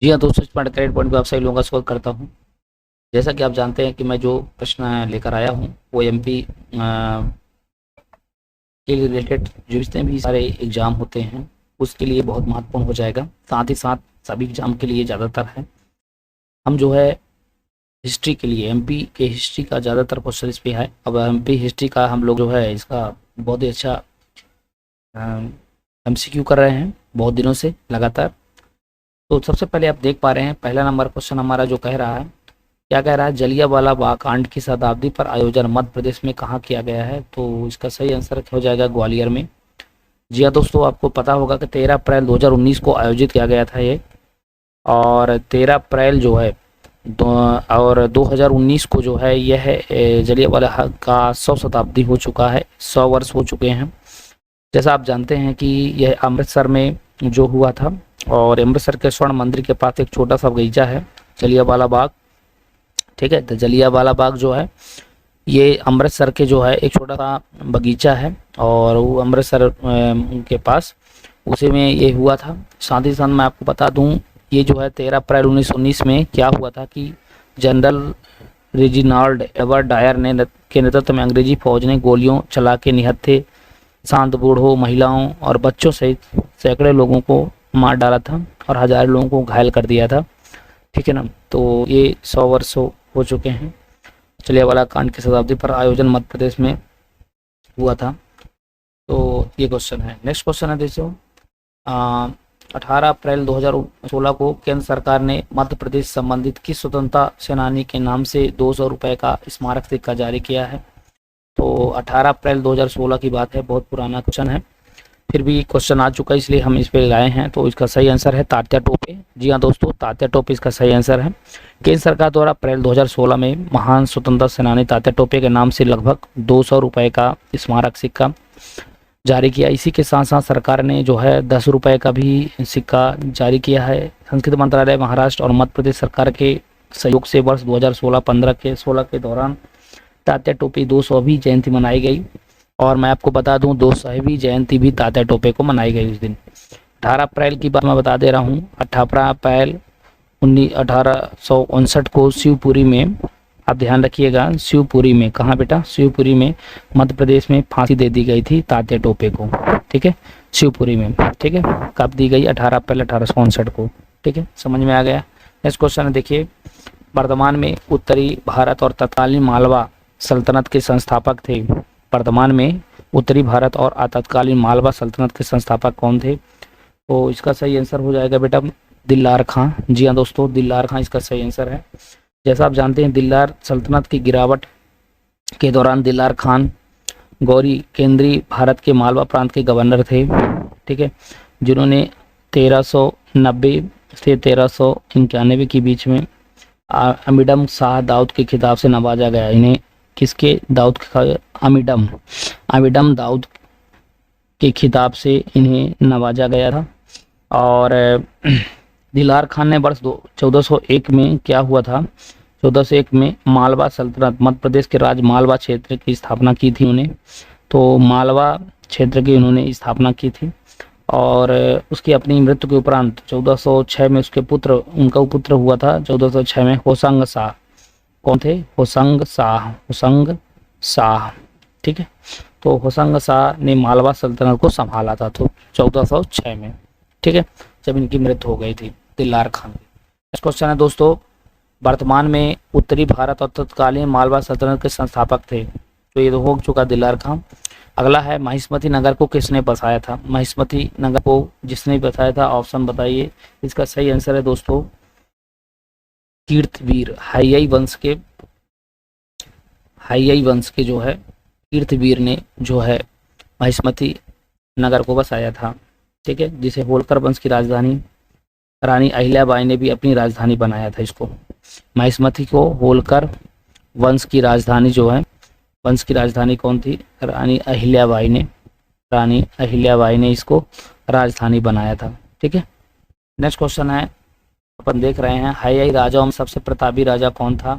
जी हाँ दोस्तों, इस करेक्ट पॉइंट पे आप सभी लोगों का स्वागत करता हूँ। जैसा कि आप जानते हैं कि मैं जो प्रश्न लेकर आया हूँ वो एमपी के रिलेटेड जो जितने भी सारे एग्जाम होते हैं उसके लिए बहुत महत्वपूर्ण हो जाएगा। साथ ही साथ सभी एग्जाम के लिए ज़्यादातर है। हम जो है हिस्ट्री के लिए एमपी के हिस्ट्री का ज़्यादातर क्वेश्चन इस पे है। अब एमपी हिस्ट्री का हम लोग जो है इसका बहुत ही अच्छा एमसीक्यू कर रहे हैं बहुत दिनों से लगातार। तो सबसे पहले आप देख पा रहे हैं पहला नंबर क्वेश्चन हमारा जो कह रहा है, क्या कह रहा है, जलियांवाला बाग कांड की शताब्दी पर आयोजन मध्य प्रदेश में कहाँ किया गया है। तो इसका सही आंसर हो जाएगा ग्वालियर में। जी हाँ दोस्तों, आपको पता होगा कि 13 अप्रैल 2019 को आयोजित किया गया था ये, और 13 अप्रैल जो है और 2019 को जो है यह जलियांवाला बाग का 100 शताब्दी हो चुका है, 100 वर्ष हो चुके हैं। जैसा आप जानते हैं कि यह अमृतसर में जो हुआ था, और अमृतसर के स्वर्ण मंदिर के पास एक छोटा सा बगीचा है जलियांवाला बाग। ठीक है, तो जलियांवाला बाग जो है ये अमृतसर के जो है एक छोटा सा बगीचा है, और वो अमृतसर के पास उसी में ये हुआ था। साथ ही साथ मैं आपको बता दूं, ये जो है 13 अप्रैल 1919 में क्या हुआ था कि जनरल रेजिनाल्ड एवर डायर ने के नेतृत्व में अंग्रेजी फौज ने गोलियों चला के निहत्थे शांत बूढ़ों, महिलाओं और बच्चों सहित सैकड़ों लोगों को मार डाला था और हजारों लोगों को घायल कर दिया था। ठीक है ना, तो ये 100 वर्ष हो चुके हैं। जलियांवाला कांड की शताब्दी पर आयोजन मध्य प्रदेश में हुआ था। तो ये क्वेश्चन है। नेक्स्ट क्वेश्चन है दोस्तों, 18 अप्रैल 2016 को केंद्र सरकार ने मध्य प्रदेश संबंधित किस स्वतंत्रता सेनानी के नाम से 200 रुपये का स्मारक सिक्का जारी किया है। तो 18 अप्रैल 2016 की बात है, बहुत पुराना क्वेश्चन है, फिर भी क्वेश्चन आ चुका है इसलिए हम इस पे लाए हैं। तो इसका सही आंसर है तात्या टोपे। जी हाँ दोस्तों, तात्या टोपे इसका सही आंसर है। केंद्र सरकार द्वारा अप्रैल 2016 में महान स्वतंत्रता सेनानी तात्या टोपे के नाम से लगभग 200 रुपये का स्मारक सिक्का जारी किया। इसी के साथ साथ सरकार ने जो है 10 रुपये का भी सिक्का जारी किया है। संस्कृति मंत्रालय, महाराष्ट्र और मध्य प्रदेश सरकार के सहयोग से वर्ष 2016 के दौरान तात्या टोपे 200वीं जयंती मनाई गई। और मैं आपको बता दूं 200वीं जयंती भी तात्या टोपे को मनाई गई उस दिन। 18 अप्रैल की बात मैं बता दे रहा हूँ। 18 अप्रैल 1859 को शिवपुरी में, आप ध्यान रखिएगा, शिवपुरी में, कहाँ बेटा, शिवपुरी में मध्य प्रदेश में फांसी दे दी गई थी तात्या टोपे को। ठीक है, शिवपुरी में। ठीक है, कब दी गई, 18 अप्रैल 1859 को। ठीक है, समझ में आ गया। नेक्स्ट क्वेश्चन है, देखिए, वर्तमान में उत्तरी भारत और तत्कालीन मालवा सल्तनत के संस्थापक थे। वर्तमान में उत्तरी भारत और तत्कालीन मालवा सल्तनत के संस्थापक कौन थे। तो इसका सही आंसर हो जाएगा बेटा दिल्लार खां। जी हाँ दोस्तों, दिल्लार खां इसका सही आंसर है। जैसा आप जानते हैं दिल्लार सल्तनत की गिरावट के दौरान दिल्लार खान गौरी केंद्रीय भारत के मालवा प्रांत के गवर्नर थे। ठीक है, जिन्होंने 1390 से 1391 के बीच में अमीडम शाह दाऊद के खिताब से नवाजा गया। इन्हें किसके, दाऊद अमीडम दाऊद के खिताब से इन्हें नवाजा गया था। और दिलार खान ने वर्ष 1401 में क्या हुआ था, 1401 में मालवा सल्तनत, मध्य प्रदेश के राज्य मालवा क्षेत्र की स्थापना की थी उन्हें। तो मालवा क्षेत्र की उन्होंने स्थापना की थी, और उसकी अपनी मृत्यु के उपरांत 1406 में उसके पुत्र, उनका पुत्र हुआ था 1406 में होसंग शाह। कौन थे, होसंग शाह। ठीक है, तो होसंग शाह ने मालवा सल्तनत को संभाला था तो 1406 में। ठीक है, जब इनकी मृत्यु हो गई थी दिल्लार खान की। नेक्स्ट क्वेश्चन है दोस्तों, वर्तमान में उत्तरी भारत और तत्कालीन मालवा सल्तनत के संस्थापक थे। तो ये तो हो चुका दिल्लार खान। अगला है महिष्मती नगर को किसने बसाया था। महिष्मती नगर को जिसने बसाया था, ऑप्शन बताइए। इसका सही आंसर है दोस्तों कीर्तवीर, हाइयाई वंश के जो है कीर्तवीर ने जो है महिष्मती नगर को बसाया था। ठीक है, जिसे होलकर वंश की राजधानी रानी अहिल्याबाई ने भी अपनी राजधानी बनाया था इसको। महिष्मती को होलकर वंश की राजधानी जो है, वंश की राजधानी कौन थी, रानी अहिल्याबाई ने इसको राजधानी बनाया था। ठीक है, नेक्स्ट क्वेश्चन है, अपन देख रहे हैं हाइयाई राजाओं में सबसे प्रतापी राजा कौन था।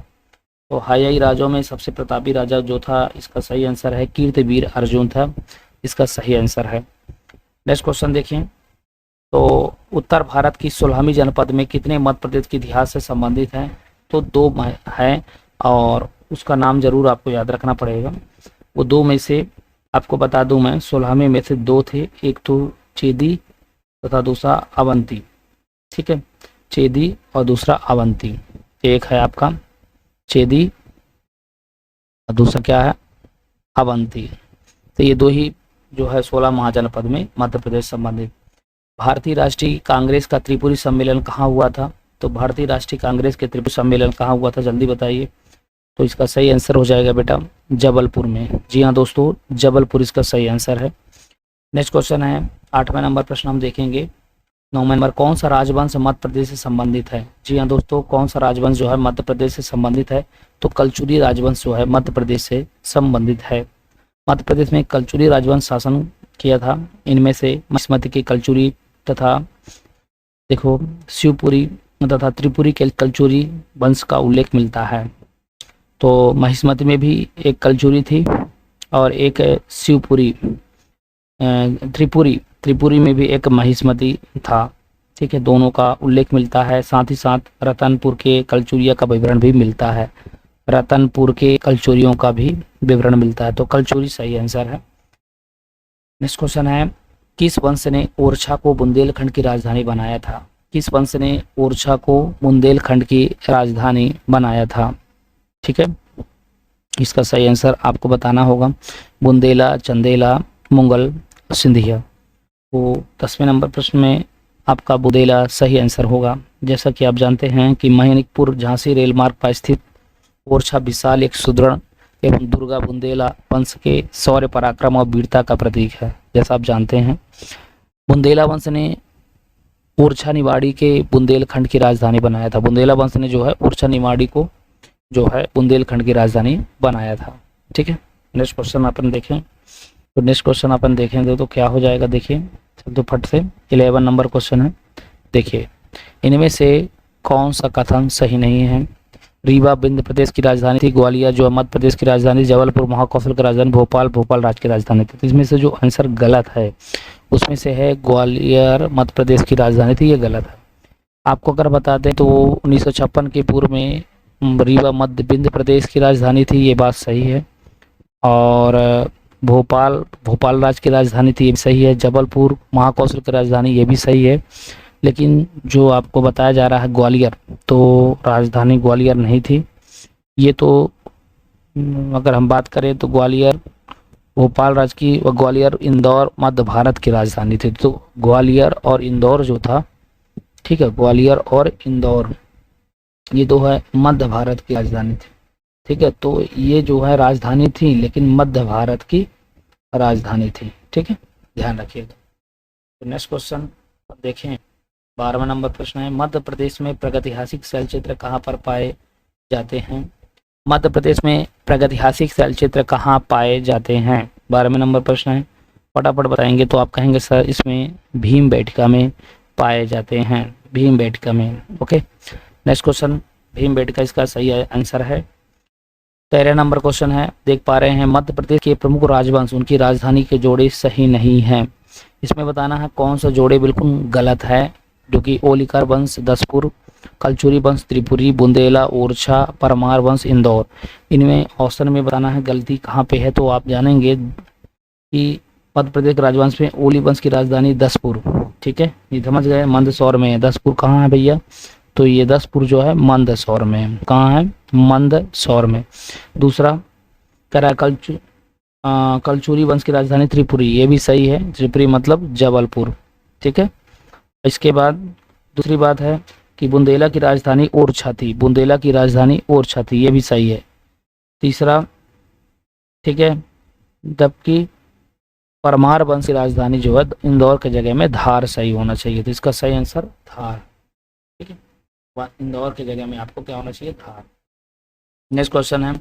तो हाइयाई राजाओं में सबसे प्रतापी राजा जो था, इसका सही आंसर है कीर्तवीर अर्जुन था, इसका सही आंसर है। नेक्स्ट क्वेश्चन देखिए, तो उत्तर भारत की 16वीं जनपद में कितने मध्य प्रदेश के इतिहास से संबंधित हैं? तो 2 है, और उसका नाम जरूर आपको याद रखना पड़ेगा। वो 2 में से आपको बता दूं मैं, 16वीं में से 2 थे, एक तो चेदी तथा दूसरा अवंती। ठीक है, चेदी और दूसरा अवंती। एक है आपका चेदी और दूसरा क्या है? अवंती। तो ये 2 ही जो है 16 महाजनपद में मध्य प्रदेश संबंधित। भारतीय राष्ट्रीय कांग्रेस का त्रिपुरी सम्मेलन कहाँ हुआ था? तो भारतीय राष्ट्रीय कांग्रेस के त्रिपुरी सम्मेलन कहाँ हुआ था, जल्दी बताइए। तो इसका सही आंसर हो जाएगा बेटा जबलपुर में। जी हाँ दोस्तों, जबलपुर इसका सही आंसर है। नेक्स्ट क्वेश्चन है 8वां नंबर प्रश्न हम देखेंगे। 9वां नंबर, कौन सा राजवंश मध्य प्रदेश से संबंधित है? जी हाँ दोस्तों, कौन सा राजवंश जो है मध्य प्रदेश से संबंधित है? तो कलचुरी राजवंश जो है मध्य प्रदेश से संबंधित है। मध्य प्रदेश में कलचुरी राजवंश शासन किया था। इनमें से महिष्मति के कलचुरी तथा देखो शिवपुरी तथा त्रिपुरी के कलचुरी वंश का उल्लेख मिलता है। तो महिष्मति में भी एक कलचुरी थी और एक शिवपुरी, त्रिपुरी में भी एक महिष्मति था। ठीक है, दोनों का उल्लेख मिलता है। साथ ही साथ रतनपुर के कलचुरिया का विवरण भी मिलता है। रतनपुर के कलचुरियों का भी विवरण मिलता है। तो कलचुरी सही आंसर है। नेक्स्ट क्वेश्चन है, किस वंश ने ओरछा को बुंदेलखंड की राजधानी बनाया था? किस वंश ने ओरछा को बुंदेलखंड की राजधानी बनाया था? ठीक है, इसका सही आंसर आपको बताना होगा। बुंदेला, चंदेला, मुगल, सिंधिया। तो 10वें नंबर प्रश्न में आपका बुंदेला सही आंसर होगा। जैसा कि आप जानते हैं कि मणिकपुर झांसी रेल मार्ग पर स्थित ओरछा विशाल, एक सुदृढ़ एवं दुर्गा बुंदेला वंश के शौर्य, पराक्रम और वीरता का प्रतीक है। जैसा आप जानते हैं बुंदेला वंश ने ओरछा निवाड़ी के बुंदेलखंड की राजधानी बनाया था। बुंदेला वंश ने जो है ओरछा निवाड़ी को जो है बुंदेलखंड की राजधानी बनाया था। ठीक है, नेक्स्ट क्वेश्चन अपन देखें। तो नेक्स्ट क्वेश्चन अपन देखेंगे तो क्या हो जाएगा, देखिए तो फट से 11 नंबर क्वेश्चन है। देखिए, इनमें से कौन सा कथन सही नहीं है? रीवा विंध्य प्रदेश की राजधानी थी। ग्वालियर जो मध्य प्रदेश की राजधानी, जबलपुर महाकौशल की राजधानी, भोपाल राज्य की राजधानी थी। तो इसमें से जो आंसर गलत है उसमें से है ग्वालियर मध्य प्रदेश की राजधानी थी, ये गलत है। आपको अगर बता दें तो 1956 के पूर्व में रीवा मध्य विंध्य प्रदेश की राजधानी थी, ये बात सही है। और भोपाल राज्य की राजधानी थी, ये भी सही है। जबलपुर महाकौशल की राजधानी, ये भी सही है। लेकिन जो आपको बताया जा रहा है ग्वालियर, तो राजधानी ग्वालियर नहीं थी। ये तो अगर हम बात करें तो ग्वालियर भोपाल राज्य की व ग्वालियर इंदौर मध्य भारत की राजधानी थी। तो ग्वालियर और इंदौर जो था, ठीक है, ग्वालियर और इंदौर ये 2 है मध्य भारत की राजधानी थी। ठीक है, तो ये जो है राजधानी थी लेकिन मध्य भारत की राजधानी थी। ठीक है, ध्यान रखिएगा। तो नेक्स्ट क्वेश्चन देखें, 12वां नंबर प्रश्न है, मध्य प्रदेश में प्रागैतिहासिक शैल क्षेत्र कहाँ पर पाए जाते हैं? मध्य प्रदेश में प्रागैतिहासिक शैल क्षेत्र कहाँ पाए जाते हैं? 12वें नंबर प्रश्न है, फटाफट बताएंगे तो आप कहेंगे सर इसमें भीमबेटका में पाए जाते हैं, भीमबेटका में। ओके, नेक्स्ट क्वेश्चन, भीमबेटका इसका सही आंसर है। 13 नंबर क्वेश्चन है, देख पा रहे हैं मध्य प्रदेश के प्रमुख राजवंश, उनकी राजधानी के जोड़े सही नहीं हैं। इसमें बताना है कौन सा जोड़े बिल्कुल गलत है, जो कि ओलिकर वंश दसपुर, कलचुरी वंश त्रिपुरी, बुंदेला ओरछा, परमार वंश इंदौर। इनमें ऑप्शन में बताना है गलती कहाँ पे है। तो आप जानेंगे कि मध्य प्रदेश राजवंश में ओली वंश की राजधानी दसपुर। ठीक है, ये समझ गए, मंदसौर में है। दसपुर कहाँ है भैया? तो ये दसपुर जो है मंदसौर में है। कहाँ है? मंदसौर में। दूसरा कह रहा है कलचुरी वंश की राजधानी त्रिपुरी, ये भी सही है। त्रिपुरी मतलब जबलपुर। ठीक है, इसके बाद दूसरी बात है कि बुंदेला की राजधानी ओरछा थी, बुंदेला की राजधानी ओरछा थी, ये भी सही है। तीसरा, ठीक है, जबकि परमार वंश की राजधानी जो है इंदौर के जगह में धार सही होना चाहिए। तो इसका सही आंसर धार। ठीक है, इंदौर के जगह में आपको क्या होना चाहिए? धार। नेक्स्ट क्वेश्चन है,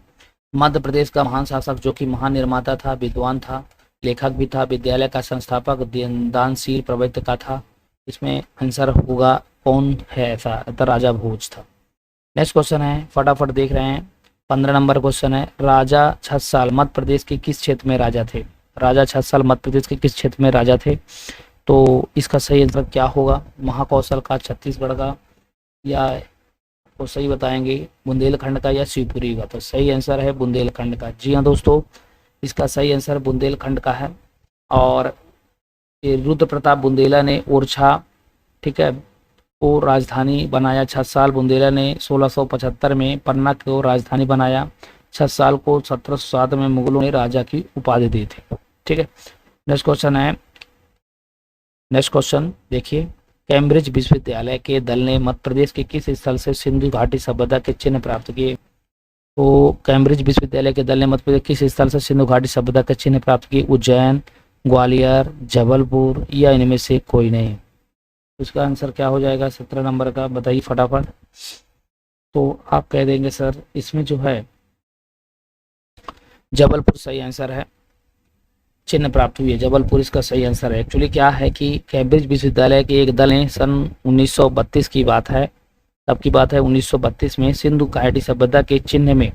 मध्य प्रदेश का महान शासक जो कि महान निर्माता था, विद्वान था, लेखक भी था, विद्यालय का संस्थापक, दानशील प्रवृत्ति था, इसमें आंसर होगा कौन है ऐसा? तो राजा भोज था। नेक्स्ट क्वेश्चन है, फटाफट देख रहे हैं, 15 नंबर क्वेश्चन है, राजा छत्रसाल मध्य प्रदेश के किस क्षेत्र में राजा थे? राजा छत्रसाल मध्य प्रदेश के किस क्षेत्र में राजा थे? तो इसका सही आंसर क्या होगा? महाकौशल का, छत्तीसगढ़ का, या वो सही बताएंगे बुंदेलखंड का या शिवपुरी का? तो सही आंसर है बुंदेलखंड का। जी हाँ दोस्तों, इसका सही आंसर बुंदेलखंड का है। और ये रुद्र प्रताप बुंदेला ने ओरछा, ठीक है, को राजधानी बनाया। छसाल बुंदेला ने 1675 में पन्ना को राजधानी बनाया। छसाल को 1707 में मुगलों ने राजा की उपाधि दी थी। ठीक है, नेक्स्ट क्वेश्चन है, नेक्स्ट क्वेश्चन देखिए, कैम्ब्रिज विश्वविद्यालय के दल ने मध्य प्रदेश के किस स्थल से सिंधु घाटी सभ्यता के चिन्ह प्राप्त किए? तो कैम्ब्रिज विश्वविद्यालय के दल ने मध्य प्रदेश किस स्थल से सिंधु घाटी सभ्यता के चिन्ह प्राप्त किए? उज्जैन, ग्वालियर, जबलपुर, या इनमें से कोई नहीं? इसका आंसर क्या हो जाएगा 17 नंबर का? बताइए फटाफट। तो आप कह देंगे सर इसमें जो है जबलपुर सही आंसर है, चिन्ह प्राप्त हुई है जबलपुर, इसका सही आंसर है। एक्चुअली क्या है कि कैम्ब्रिज विश्वविद्यालय के एक दल ने सन 1932 की बात है, तब की बात है 1932 में सिंधु घाटी सभ्यता के चिन्ह में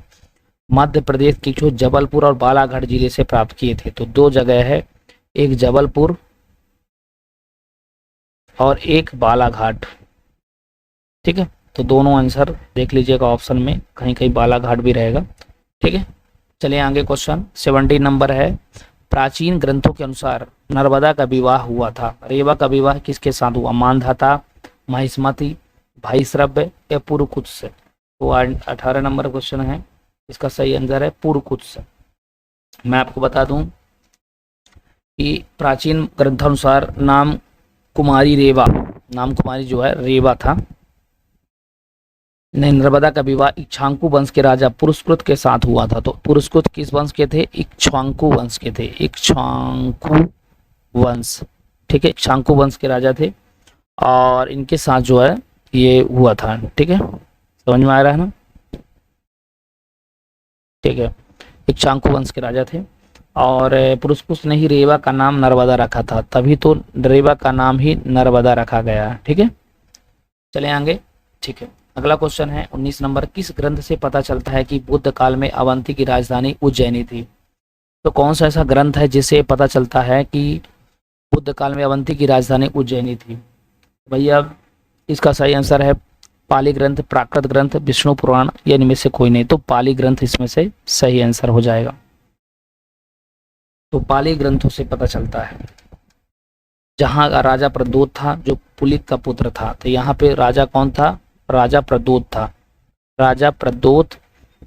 मध्य प्रदेश के जो जबलपुर और बालाघाट जिले से प्राप्त किए थे। तो दो जगह है, एक जबलपुर और एक बालाघाट। ठीक है, तो दोनों आंसर देख लीजिएगा ऑप्शन में, कहीं कहीं बालाघाट भी रहेगा। ठीक है, चलिए आगे क्वेश्चन 17 नंबर है, प्राचीन ग्रंथों के अनुसार नर्मदा का विवाह हुआ था। रेवा का विवाह किसके साथ हुआ? मानधाता, महिष्मति, भाईश्रव्य, या पुरुकुत्स से? तो 18 नंबर क्वेश्चन है, इसका सही आंसर है पुरुकुत्स से। मैं आपको बता दूं कि प्राचीन ग्रंथानुसार नाम कुमारी रेवा, नाम कुमारी जो है रेवा था, नर्मदा का विवाह इक्ष्वाकु वंश के राजा पुरुष्कृत के साथ हुआ था। तो पुरुष्कृत किस वंश के थे? इक्ष्वाकु वंश के थे, इक्ष्वाकु वंश। ठीक है, इक्ष्वाकु वंश के राजा थे और इनके साथ जो है ये हुआ था। ठीक है, समझ में आ रहा है ना? ठीक है, इक्ष्वाकु वंश के राजा थे और पुरुष्कृत ने ही रेवा का नाम नर्मदा रखा था, तभी तो रेवा का नाम ही नर्मदा रखा गया। ठीक है, चले आगे। ठीक है, अगला क्वेश्चन है 19 नंबर, किस ग्रंथ से पता चलता है कि बुद्ध काल में अवंती की राजधानी उज्जैनी थी? तो कौन सा ऐसा ग्रंथ है जिससे पता चलता है कि बुद्ध काल में अवंती की राजधानी उज्जैनी थी? भैया इसका सही आंसर है पाली ग्रंथ, प्राकृत ग्रंथ, विष्णु पुराण, या इनमें से कोई नहीं? तो पाली ग्रंथ इसमें से सही आंसर हो जाएगा। तो पाली ग्रंथों से पता चलता है। जहाँ राजा प्रद्योत था जो पुलिक का पुत्र था, तो यहाँ पे राजा कौन था? राजा प्रद्योत था। राजा प्रद्योत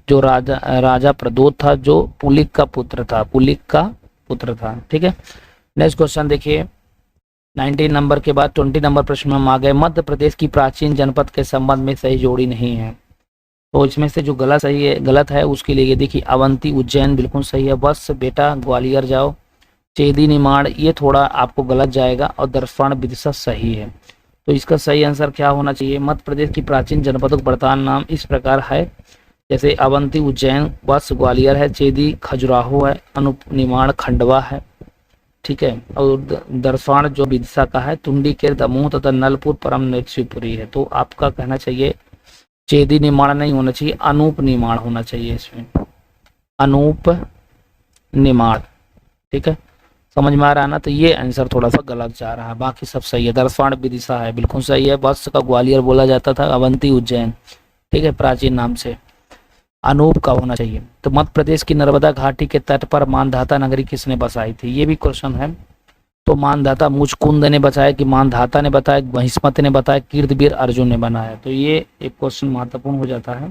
जो राजा प्रद्योत था जो पुलिक का पुत्र था, पुलिक का पुत्र था। ठीक है, नेक्स्ट क्वेश्चन देखिए, 19 नंबर के बाद 20 नंबर प्रश्न में हम आ गए, मध्य प्रदेश की प्राचीन जनपद के संबंध में सही जोड़ी नहीं है। तो इसमें से जो गलत सही है, गलत है उसके लिए देखिए, अवंती उज्जैन बिल्कुल सही है, बस बेटा ग्वालियर जाओ। चेदी निमाड़ ये थोड़ा आपको गलत जाएगा, और दर्पण विदिशा सही है। तो इसका सही आंसर क्या होना चाहिए? मध्य प्रदेश की प्राचीन जनपदों का वर्तमान नाम इस प्रकार है, जैसे अवंती उज्जैन, वत्स ग्वालियर है, चेदी खजुराहो है, अनूप निमाड़ खंडवा है। ठीक है, और दर्पण जो विदिशा का है तुंडी के दमोह तथा नलपुर परम शिवपुरी है। तो आपका कहना चाहिए चेदी निमाड़ नहीं होना चाहिए, अनूप निमाड़ होना चाहिए इसमें, अनूप निमाड़। ठीक है, समझ में आ रहा है ना? तो ये आंसर थोड़ा सा गलत जा रहा है, बाकी सब सही है। दर्पण विदिशा है बिल्कुल सही है, वत्स का ग्वालियर बोला जाता था, अवंती उज्जैन। ठीक है, प्राचीन नाम से। अनूप का होना चाहिए। तो मध्य प्रदेश की नर्मदा घाटी के तट पर मानधाता नगरी किसने बसाई थी? ये भी क्वेश्चन है। तो मानधाता मुचकुंद ने बचाया कि मानधाता ने बताया, महिष्मति ने बताया, कीर्तिवीर अर्जुन ने बनाया? तो ये एक क्वेश्चन महत्वपूर्ण हो जाता है।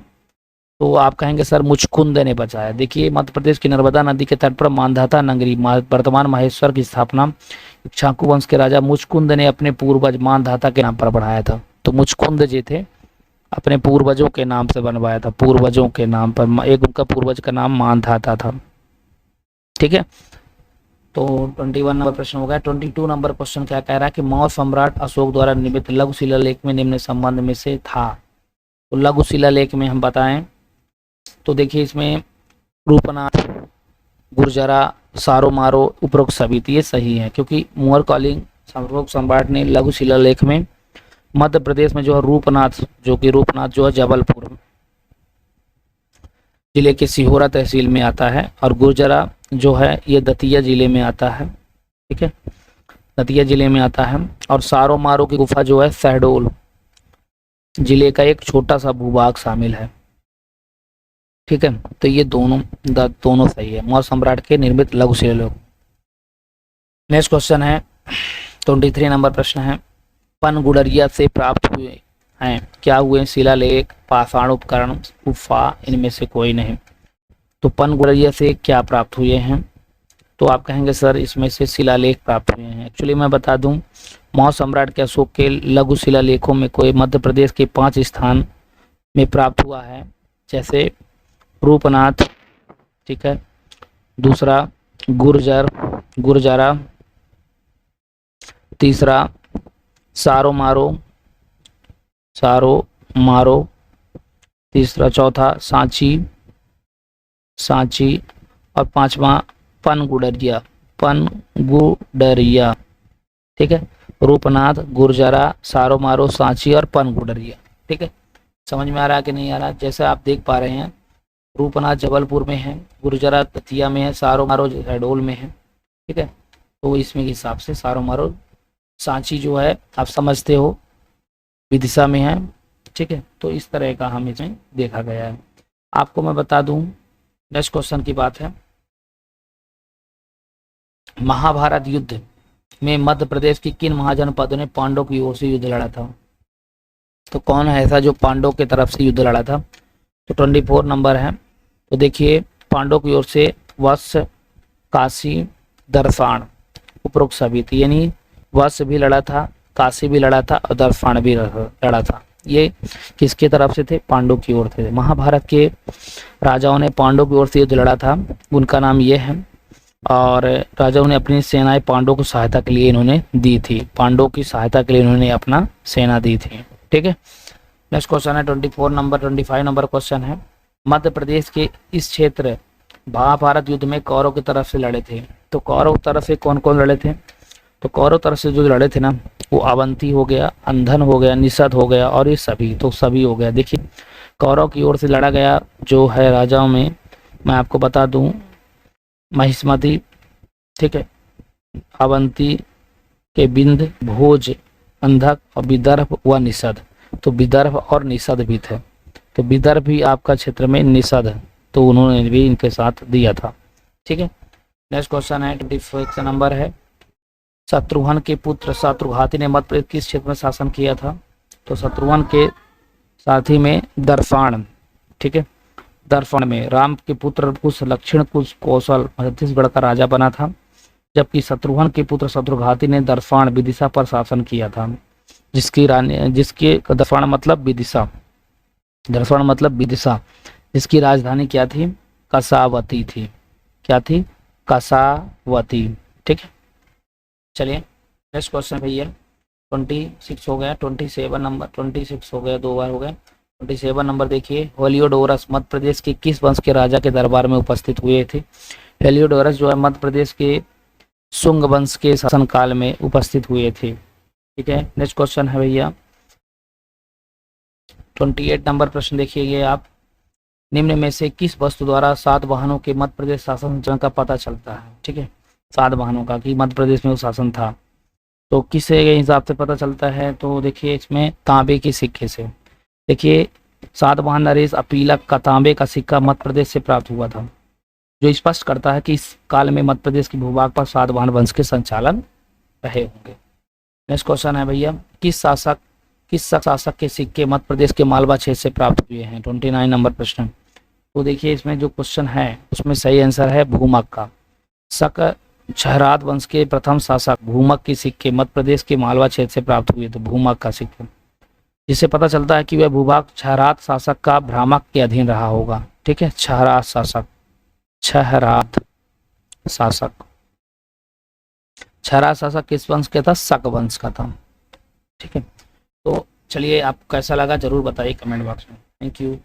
तो आप कहेंगे सर मुचकुंद ने बचाया। देखिए, मध्य प्रदेश की नर्मदा नदी के तट पर मानधाता नगरी वर्तमान महेश्वर की स्थापना इक्ष्वाकु वंश के राजा मुचकुंद ने अपने पूर्वज मानधाता के नाम पर बढ़ाया था। तो मुचकुंद जी थे, अपने पूर्वजों के नाम से बनवाया था, पूर्वजों के नाम पर। एक उनका पूर्वज का नाम मानधाता था। ठीक है, तो 21 नंबर प्रश्न हो गया। 22 नंबर क्वेश्चन क्या कह रहा है कि मौर्य सम्राट अशोक द्वारा निर्मित लघु शिलालेख में निम्न संबंध में से था? तो लघु शिलालेख में हम बताएं तो देखिए, इसमें रूपनाथ, गुर्जरा, सारोमारो, उपरोक्त सभी, ये सही है, क्योंकि मुअरकालिंग सम्राट ने लघु शिलालेख में मध्य प्रदेश में जो है रूपनाथ, जो कि रूपनाथ जो है जबलपुर जिले के सिहोरा तहसील में आता है, और गुर्जरा जो है ये दतिया जिले में आता है। ठीक है, दतिया जिले में आता है। और सारो मारो की गुफा जो है शहडोल जिले का एक छोटा सा भूभाग शामिल है। ठीक है, तो ये दोनों सही है। मौर्य सम्राट के निर्मित लघु शिलालेख। नेक्स्ट क्वेश्चन है 23 नंबर प्रश्न है, पनगुड़रिया से प्राप्त हुए हैं क्या हुए शिलालेख, पाषाण उपकरण, गुफा, इनमें से कोई नहीं। तो पनगुड़रिया से क्या प्राप्त हुए हैं, तो आप कहेंगे सर इसमें से शिलालेख प्राप्त हुए हैं। एक्चुअली मैं बता दूं, मौर्य सम्राट के अशोक के लघु शिलालेखों में कोई मध्य प्रदेश के 5 स्थान में प्राप्त हुआ है, जैसे रूपनाथ, ठीक है, दूसरा गुर्जरा, तीसरा सारो मारो, तीसरा, चौथा सांची और पांचवा पनगुड़रिया। ठीक है, रूपनाथ, गुर्जरा, सारो मारो, सांची और पनगुड़रिया। ठीक है, समझ में आ रहा है कि नहीं आ रहा। जैसे आप देख पा रहे हैं, रूपनाथ जबलपुर में है, गुर्जरा दतिया में है, सारो मारो शहडोल में है। ठीक है, तो इसमें के हिसाब से सारो मारो, सांची जो है आप समझते हो विदिशा में है। ठीक है, तो इस तरह का हम इसमें देखा गया है। आपको मैं बता दूं, नेक्स्ट क्वेश्चन की बात है, महाभारत युद्ध में मध्य प्रदेश की किन महाजनपदों ने पांडवों की ओर से युद्ध लड़ा था। तो कौन है ऐसा जो पांडवों की तरफ से युद्ध लड़ा था, तो 24 नंबर है। तो देखिए, पांडवों की ओर से वत्स, काशी, दर्शान, उपरोक्त सभी थी, यानी वत्स भी लड़ा था, काशी भी लड़ा था और दर्शान भी लड़ा था। ये किसके तरफ से थे, पांडवों की ओर थे। महाभारत के राजाओं ने पांडवों की ओर से युद्ध लड़ा था, उनका नाम ये है। और राजाओं ने अपनी सेनाएं पांडवों को सहायता के लिए इन्होंने दी थी, पांडवों की सहायता के लिए इन्होंने अपना सेना दी थी। ठीक है, नेक्स्ट क्वेश्चन है 25 नंबर क्वेश्चन है, मध्य प्रदेश के इस क्षेत्र महाभारत युद्ध में कौरव की तरफ से लड़े थे। तो कौरव की तरफ से कौन कौन लड़े थे, तो कौरव तरफ से जो लड़े थे ना, वो अवंती हो गया, अंधन हो गया, निषद हो गया और ये सभी, तो सभी हो गया। देखिए, कौरव की ओर से लड़ा गया जो है राजाओं में, मैं आपको बता दूं, महिष्मति, ठीक है, अवंती के बिंद, भोज, अंधक और विदर्भ व निषद। तो विदर्भ और निषद भी थे, तो विदर्भ भी आपका क्षेत्र में निषद है, तो उन्होंने भी इनके साथ दिया था। ठीक है, नेक्स्ट क्वेश्चन है 25 नंबर है, शत्रुघ्न के पुत्र शत्रुघाती ने मध्य प्रदेश किस क्षेत्र में शासन किया था। तो शत्रुघ्न के साथी में दर्शान, ठीक है, दर्पण में राम के पुत्र कुश लक्षण कुश कौशल छत्तीसगढ़ का राजा बना था, जबकि शत्रुघ्न के पुत्र शत्रुघाती ने दर्पण विदिशा पर शासन किया था, जिसके दर्पण मतलब विदिशा, दर्पण मतलब विदिशा, जिसकी राजधानी क्या थी, कसावती थी। क्या थी, कसावती। ठीक है, चलिए नेक्स्ट क्वेश्चन भैया 26 हो गया, 27 नंबर, 26 हो गया, 2 बार हो गए। 27 नंबर देखिए, हेलियोडोरस मध्य प्रदेश के किस वंश के राजा के दरबार में उपस्थित हुए थे। हेलियोडोरस जो है मध्य प्रदेश के शुंग वंश के शासनकाल में उपस्थित हुए थे। ठीक है, नेक्स्ट क्वेश्चन है भैया 28 नंबर प्रश्न देखिए आप, निम्न में से किस वस्तु द्वारा सातवाहनों के मध्य प्रदेश शासन संचालन का पता चलता है। ठीक है, सातवाहनों का कि मध्य प्रदेश में वो शासन था, तो किस हिसाब से पता चलता है, तो देखिए इसमें तांबे के सिक्के से। देखिए, सातवाहन नरेश अपीलक का तांबे का सिक्का मध्य प्रदेश से प्राप्त हुआ था, जो स्पष्ट करता है कि इस काल में मध्य प्रदेश के भूभाग पर सातवाहन वंश के संचालन रहे होंगे। नेक्स्ट क्वेश्चन है भैया, किस शासक के सिक्के मध्य प्रदेश के मालवा क्षेत्र से प्राप्त हुए हैं। 29 नंबर प्रश्न। तो देखिए इसमें जो क्वेश्चन है उसमें सही आंसर है भूमक का। शक छहरात वंश के प्रथम शासक भूमक के सिक्के मध्य प्रदेश के मालवा क्षेत्र से प्राप्त हुए थे, भूमक का सिक्का, जिससे पता चलता है कि वह भूभाग छहरात शासक का भ्रामक के अधीन रहा होगा। ठीक है, छहरात शासक, छहरात शासक किस वंश का था, शक वंश का था। ठीक है, तो चलिए आपको कैसा लगा जरूर बताइए कमेंट बॉक्स में। Thank you.